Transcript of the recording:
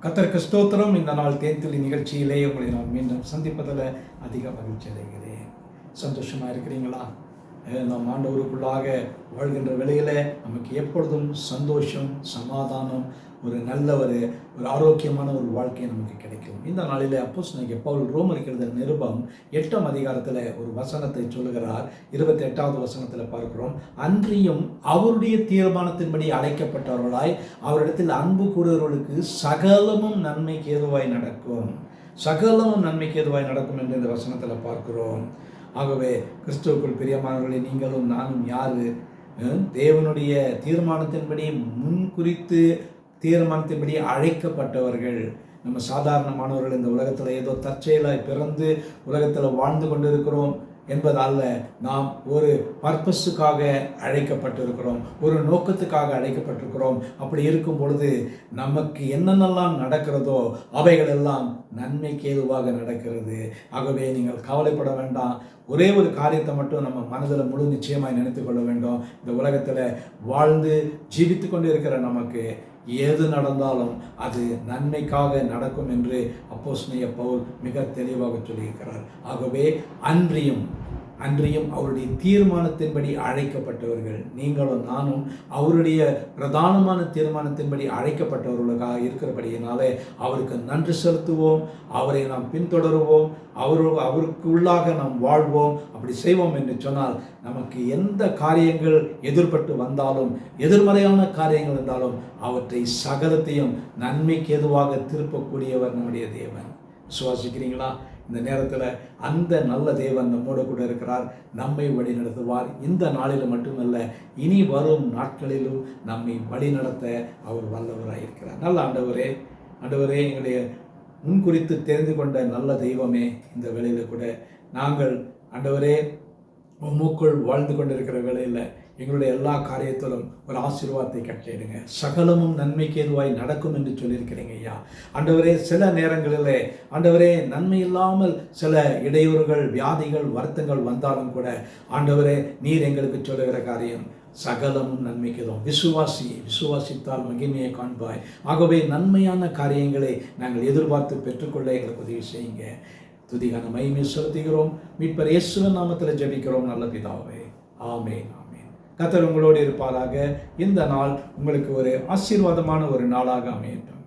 கர்த்தருக்கு ஸ்தோத்திரம். இந்த நாள் தேன்துளி நிகழ்ச்சியிலே உங்களை நான் மீண்டும் சந்திப்பதில் அதிக மகிழ்ச்சி அடைகிறேன். சந்தோஷமாக இருக்கிறீங்களா? நாம் ஆண்டவருக்குள்ளாக வாழ்கின்ற வேளையில் நமக்கு எப்பொழுதும் சந்தோஷம், சமாதானம், ஒரு நல்ல ஒரு ஆரோக்கியமான ஒரு வாழ்க்கை நமக்கு கிடைக்கும். இந்த நாளில் அப்போஸ்தலனாகிய பவுல் ரோமருக்கு எழுதின நிருபம் 8ஆம் அதிகாரத்தில் ஒரு வசனத்தை சொல்லுகிறார். 28வது வசனத்தில் பார்க்கிறோம், அன்றியும் அவருடைய தீர்மானத்தின்படி அழைக்கப்பட்டவர்களாய் அவரிடத்தில் அன்பு கூறுகிறவர்களுக்கு சகலமும் நன்மைக்கு ஏதுவாய் நடக்கும், சகலமும் நன்மைக்கு ஏதுவாய் நடக்கும் என்று இந்த வசனத்தில் பார்க்கிறோம். ஆகவே கிறிஸ்துவுக்குள் பிரியமானவர்களே, நீங்களும் நானும் யாரு? தேவனுடைய தீர்மானத்தின்படி முன்குறித்து தீர்மானத்தின்படி அழைக்கப்பட்டவர்கள். நம்ம சாதாரணமானவர்கள். இந்த உலகத்தில் ஏதோ தற்செயலாய் பிறந்து உலகத்தில் வாழ்ந்து கொண்டிருக்கிறோம் என்பதல்ல. நாம் ஒரு பர்பஸுக்காக அழைக்கப்பட்டிருக்கிறோம், ஒரு நோக்கத்துக்காக அழைக்கப்பட்டிருக்கிறோம். அப்படி இருக்கும் பொழுது நமக்கு என்னென்னலாம் நடக்கிறதோ அவைகள் எல்லாம் நன்மைக்கு ஏதுவாக நடக்கிறது. ஆகவே நீங்கள் கவலைப்பட வேண்டாம். ஒரே ஒரு காரியத்தை மட்டும் நம்ம மனதில் முழு நிச்சயமாய் நினைத்து கொள்ள வேண்டும். இந்த உலகத்தில் வாழ்ந்து ஜீவித்து கொண்டு இருக்கிற நமக்கு எது நடந்தாலும் அது நன்மைக்காக நடக்கும் என்று அப்போஸ்தலனாகிய பவுல் மிக தெளிவாக சொல்லியிருக்கிறார். ஆகவே அன்றியும் அவருடைய தீர்மானத்தின்படி அழைக்கப்பட்டவர்கள். நீங்களும் நானும் அவருடைய பிரதானமான தீர்மானத்தின்படி அழைக்கப்பட்டவர்களுக்காக இருக்கிறபடியினாலே அவருக்கு நன்றி செலுத்துவோம், அவரை நாம் பின்தொடருவோம், அவருக்கு உள்ளாக நாம் வாழ்வோம். அப்படி செய்வோம் என்று சொன்னால் நமக்கு எந்த காரியங்கள் எதிர்பட்டு வந்தாலும், எதிர்மறையான காரியங்கள் இருந்தாலும் அவற்றை சகலத்தையும் நன்மைக்கு எதுவாக திருப்பக்கூடியவர் நம்முடைய தேவன். விசுவாசிக்கிறீங்களா? இந்த நேரத்தில் அந்த நல்ல தேவன் நம்மோடு கூட இருக்கிறார், நம்மை வழி நடத்துவார். இந்த நாளில் மட்டுமல்ல, இனி வரும் நாட்களிலும் நம்மை வழி நடத்த அவர் வல்லவராக இருக்கிறார். நல்ல ஆண்டவரே, எங்களுடைய முன்குறித்து தெரிந்து கொண்ட நல்ல தெய்வமே, இந்த வேளையில் கூட நாங்கள் ஆண்டவரே உம்முக்குள் வாழ்ந்து கொண்டிருக்கிற வேளையில் எங்களுடைய எல்லா காரியத்திலும் ஒரு ஆசீர்வாதத்தை கட்டளையிடுங்க. சகலமும் நன்மைக்கு ஏதுவாய் நடக்கும் என்று சொல்லியிருக்கிறீங்க ஐயா. ஆண்டவரே, சில நேரங்களிலே ஆண்டவரே நன்மை இல்லாமல் சில இடையூறுகள், வியாதிகள், வருத்தங்கள் வந்தாலும் கூட ஆண்டவரே நீர் எங்களுக்கு சொல்லுகிற காரியம் சகலமும் நன்மைக்கு ஏதும். விசுவாசித்தால் மகிமையை காண்பாய். ஆகவே நன்மையான காரியங்களை நாங்கள் எதிர்பார்த்து பெற்றுக்கொள்ள எங்களுக்கு உதவி செய்யுங்க. துதிகான மகிமை செலுத்துகிறோம். மீட்பர் இயேசுவின் நாமத்தில் ஜெபிக்கிறோம் நல்ல பிதாவே, ஆமென். கர்த்தர் உங்களோடு இருப்பாராக. இந்த நாள் உங்களுக்கு ஒரு ஆசீர்வாதமான ஒரு நாளாக அமையட்டும்.